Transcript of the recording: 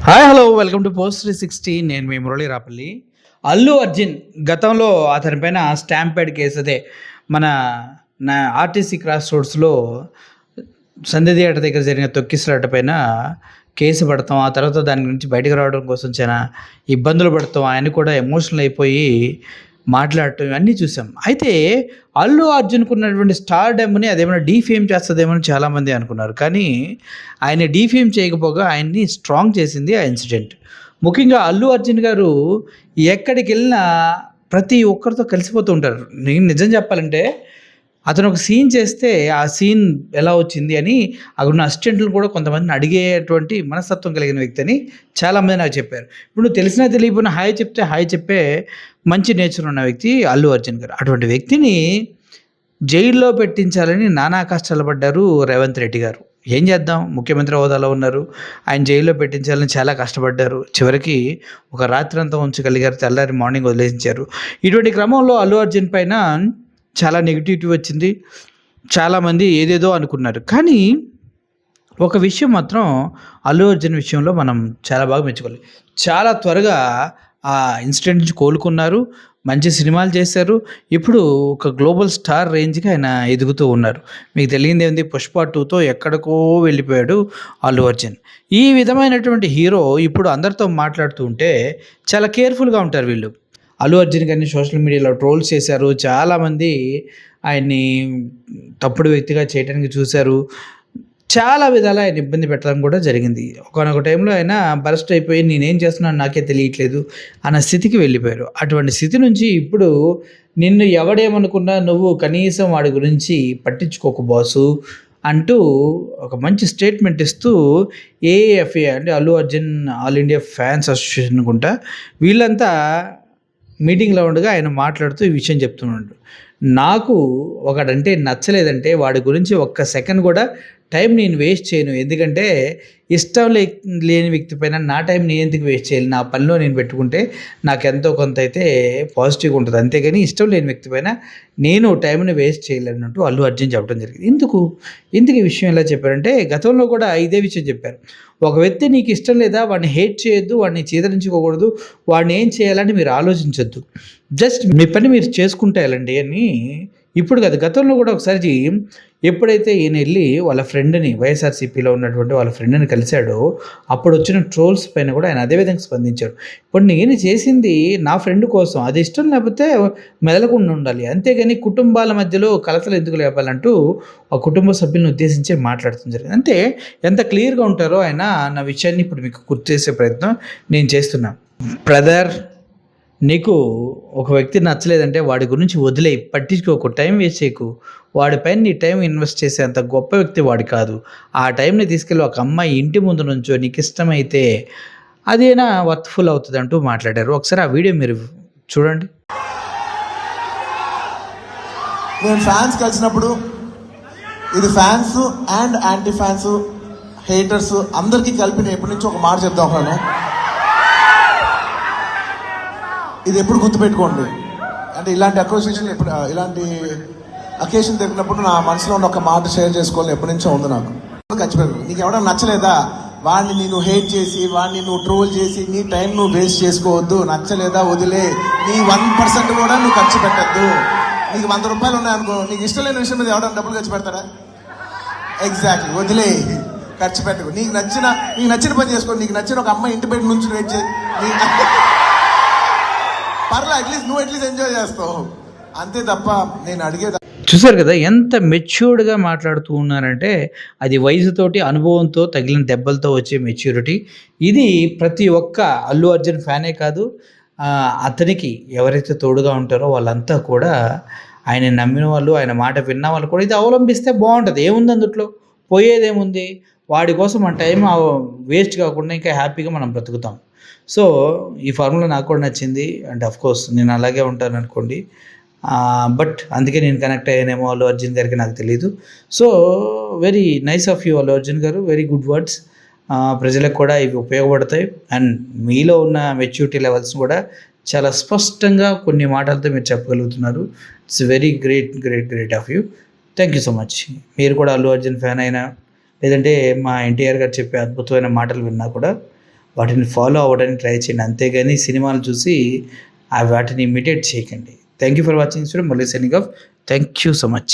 Hi hello welcome to post 360. నేను మీ మురళీ రాపల్లి. అల్లు అర్జున్ గతంలో అతని పైన స్టాంపేడ్ కేసు అదే మన ఆర్టీసీ క్రాస్ రోడ్స్లో సంధ్య థియేటర్ దగ్గర జరిగిన తొక్కిసలాట పైన కేసు పడతాం, ఆ తర్వాత దాని గురించి బయటకు రావడం కోసం చాలా ఇబ్బందులు పడతాం, ఆయన కూడా ఎమోషనల్ అయిపోయి మాట్లాడటం ఇవన్నీ చూసాం. అయితే అల్లు అర్జున్కు ఉన్నటువంటి స్టార్డమ్ని అదేమైనా డీఫేమ్ చేస్తుందేమో అని చాలామంది అనుకున్నారు. కానీ ఆయన డీఫేమ్ చేయకపోగా ఆయన్ని స్ట్రాంగ్ చేసింది ఆ ఇన్సిడెంట్. ముఖ్యంగా అల్లు అర్జున్ గారు ఎక్కడికి వెళ్ళినా ప్రతి ఒక్కరితో కలిసిపోతూ ఉంటారు. నేను నిజం చెప్పాలంటే అతను ఒక సీన్ చేస్తే ఆ సీన్ ఎలా వచ్చింది అని అక్కడ ఉన్న అసిస్టెంట్లు కూడా కొంతమందిని అడిగేటువంటి మనస్తత్వం కలిగిన వ్యక్తి అని చాలామంది నాకు చెప్పారు. ఇప్పుడు నువ్వు తెలిసినా తెలియకపోయినా హాయ్ చెప్తే హాయ్ చెప్పే మంచి నేచర్ ఉన్న వ్యక్తి అల్లు అర్జున్ గారు. అటువంటి వ్యక్తిని జైల్లో పెట్టించాలని నానా కష్టాలు పడ్డారు రేవంత్ రెడ్డి గారు. ఏం చేద్దాం, ముఖ్యమంత్రి హోదాలో ఉన్నారు, ఆయన జైల్లో పెట్టించాలని చాలా కష్టపడ్డారు. చివరికి ఒక రాత్రి అంతా ఉంచగలిగారు, తెల్లారి మార్నింగ్ వదిలేసించారు. ఇటువంటి క్రమంలో అల్లు అర్జున్ పైన చాలా నెగిటివిటీ వచ్చింది, చాలామంది ఏదేదో అనుకున్నారు. కానీ ఒక విషయం మాత్రం అల్లు అర్జున్ విషయంలో మనం చాలా బాగా మెచ్చుకోవాలి. చాలా త్వరగా ఆ ఇన్సిడెంట్ నుంచి కోలుకున్నారు, మంచి సినిమాలు చేశారు. ఇప్పుడు ఒక గ్లోబల్ స్టార్ రేంజ్కి ఆయన ఎదుగుతూ ఉన్నారు. మీకు తెలియంది ఏంది, పుష్ప 2తో ఎక్కడికో వెళ్ళిపోయాడు అల్లు అర్జున్. ఈ విధమైనటువంటి హీరో ఇప్పుడు అందరితో మాట్లాడుతూ ఉంటే చాలా కేర్ఫుల్గా ఉంటారు వీళ్ళు. అల్లు అర్జున్ గారిని సోషల్ మీడియాలో ట్రోల్స్ చేశారు, చాలామంది ఆయన్ని తప్పుడు వ్యక్తిగా చేయడానికి చూశారు, చాలా విధాలు ఆయన ఇబ్బంది పెట్టడం కూడా జరిగింది. ఒకనొక టైంలో ఆయన బరస్ట్ అయిపోయి నేనేం చేస్తున్నాను నాకే తెలియట్లేదు అన్న స్థితికి వెళ్ళిపోయారు. అటువంటి స్థితి నుంచి ఇప్పుడు నిన్ను ఎవడేమనుకున్నా నువ్వు కనీసం వాడి గురించి పట్టించుకోకు బాసు అంటూ ఒక మంచి స్టేట్మెంట్ ఇస్తూ ఏఎఫ్ఏ అంటే Allu Arjun all India fans association అనుకుంటా, వీళ్ళంతా మీటింగ్లో ఉండగా ఆయన మాట్లాడుతూ ఈ విషయం చెప్తున్నాడు. నాకు ఒకడంటే నచ్చలేదంటే వాడి గురించి ఒక్క సెకండ్ కూడా టైం నేను వేస్ట్ చేయను. ఎందుకంటే ఇష్టం లేని వ్యక్తి పైన నా టైం నేను ఎందుకు వేస్ట్ చేయాలి, నా పనిలో నేను పెట్టుకుంటే నాకు ఎంతో కొంత అయితే పాజిటివ్గా ఉంటుంది. అంతేగాని ఇష్టం లేని వ్యక్తి పైన నేను టైంని వేస్ట్ చేయలేనట్టు అల్లు అర్జున్ చెప్పడం జరిగింది. ఎందుకు ఈ విషయం ఎలా చెప్పారంటే గతంలో కూడా ఇదే విషయం చెప్పారు. ఒక వ్యక్తి నీకు ఇష్టం లేదా వాడిని హేట్ చేయొద్దు, వాడిని చీదరించుకోకూడదు, వాడిని ఏం చేయాలని మీరు ఆలోచించొద్దు, జస్ట్ మీ పని మీరు చేసుకుంటే వెళ్ళండి అని. ఇప్పుడు కాదు, గతంలో కూడా ఒకసారి ఎప్పుడైతే ఈయన వెళ్ళి వాళ్ళ ఫ్రెండ్ని వైఎస్ఆర్సీపీలో ఉన్నటువంటి వాళ్ళ ఫ్రెండ్ని కలిశాడో అప్పుడు వచ్చిన ట్రోల్స్ పైన కూడా ఆయన అదేవిధంగా స్పందించాడు. ఇప్పుడు నేను చేసింది నా ఫ్రెండ్ కోసం, అది ఇష్టం లేకపోతే మెదలకుండా ఉండాలి, అంతేగాని కుటుంబాల మధ్యలో కలతలు ఎందుకు లేపాలంటూ ఆ కుటుంబ సభ్యులను ఉద్దేశించే మాట్లాడుతుంది జరిగింది. అంతే ఎంత క్లియర్గా ఉంటారో ఆయన నా విషయాన్ని ఇప్పుడు మీకు గుర్తు చేసే ప్రయత్నం నేను చేస్తున్నాను. బ్రదర్, నీకు ఒక వ్యక్తి నచ్చలేదంటే వాడి గురించి వదిలేయి, పట్టించుకోకు, టైం వేస్ట్ చేయకు. వాడిపైన నీ టైం ఇన్వెస్ట్ చేసేంత గొప్ప వ్యక్తి వాడి కాదు. ఆ టైంని తీసుకెళ్ళి ఒక అమ్మాయి ఇంటి ముందు నుంచో నీకు ఇష్టమైతే అదేనా వర్త్ఫుల్ అవుతుంది అంటూ మాట్లాడారు. ఒకసారి ఆ వీడియో మీరు చూడండి. నేను ఫ్యాన్స్ కలిసినప్పుడు ఇది fans and anti fans haters అందరికీ కలిపి నేను ఎప్పటి నుంచో ఒక మాట చెప్తా ఉన్నాను. ఇది ఎప్పుడు గుర్తుపెట్టుకోండి, అంటే ఇలాంటి అసోసియేషన్ ఎప్పుడు ఇలాంటి అకేషన్ జరిగినప్పుడు నా మనసులో ఉన్న ఒక మాట షేర్ చేసుకోవాలని ఎప్పటి నుంచో ఉంది నాకు. ఖచ్చితంగా నీకు ఎవరైనా నచ్చలేదా వాడిని నేను హేట్ చేసి వాడిని నువ్వు ట్రోల్ చేసి నీ టైం నువ్వు వేస్ట్ చేసుకోవద్దు. నచ్చలేదా వదిలే, నీ 1% కూడా నువ్వు ఖర్చు పెట్టద్దు. నీకు 100 రూపాయలు ఉన్నాయనుకో, నీకు ఇష్టం లేని విషయం మీద ఎవరైనా డబ్బులు ఖర్చు పెడతారా? ఎగ్జాక్ట్లీ, వదిలే, ఖర్చు పెట్టకు. నీకు నచ్చిన పని చేసుకో. నీకు నచ్చిన ఒక అమ్మాయి ఇంటి బయట నుంచి వెయిట్ చేయి, పర్లే, అట్లీస్ట్ నువ్వు అట్లీస్ట్ ఎంజాయ్ చేస్తావు, అంతే తప్ప నేను అడిగేది. చూసారు కదా ఎంత మెచ్యూర్డ్గా మాట్లాడుతూ ఉన్నారంటే అది వయసుతోటి అనుభవంతో తగిలిన దెబ్బలతో వచ్చే మెచ్యూరిటీ. ఇది ప్రతి ఒక్క అల్లు అర్జున్ ఫ్యానే కాదు, అతనికి ఎవరైతే తోడుగా ఉంటారో వాళ్ళంతా కూడా ఆయన నమ్మిన వాళ్ళు, ఆయన మాట విన్న వాళ్ళు కూడా ఇది అవలంబిస్తే బాగుంటుంది. ఏముంది అందుట్లో, పోయేదేముంది, వాడి కోసం మన టైం వేస్ట్ కాకుండా ఇంకా హ్యాపీగా మనం బ్రతుకుతాం. సో ఈ ఫార్ములా నాకు కూడా నచ్చింది. అండ్ అఫ్కోర్స్ నేను అలాగే ఉంటాను అనుకోండి, బట్ అందుకే నేను కనెక్ట్ అయ్యానేమో అల్లు అర్జున్ గారికి, నాకు తెలియదు. So very nice of you Allu Arjun గారు, వెరీ గుడ్ వర్డ్స్. ప్రజలకు కూడా ఇవి ఉపయోగపడతాయి. అండ్ మీలో ఉన్న మెచ్యూరిటీ లెవెల్స్ కూడా చాలా స్పష్టంగా కొన్ని మాటలతో మీరు చెప్పగలుగుతున్నారు. It's very great of you. Thank you so much. మీరు కూడా అల్లు అర్జున్ ఫ్యాన్ అయినా లేదంటే మా ఎన్టీఆర్ గారు చెప్పే అద్భుతమైన మాటలు విన్నా కూడా వాటిని ఫాలో అవ్వడానికి ట్రై చేయండి, అంతేగాని సినిమాలు చూసి వాటిని ఇమిటేట్ చేయకండి. Thank you for watching. మళ్ళీ signing off. Thank you so much.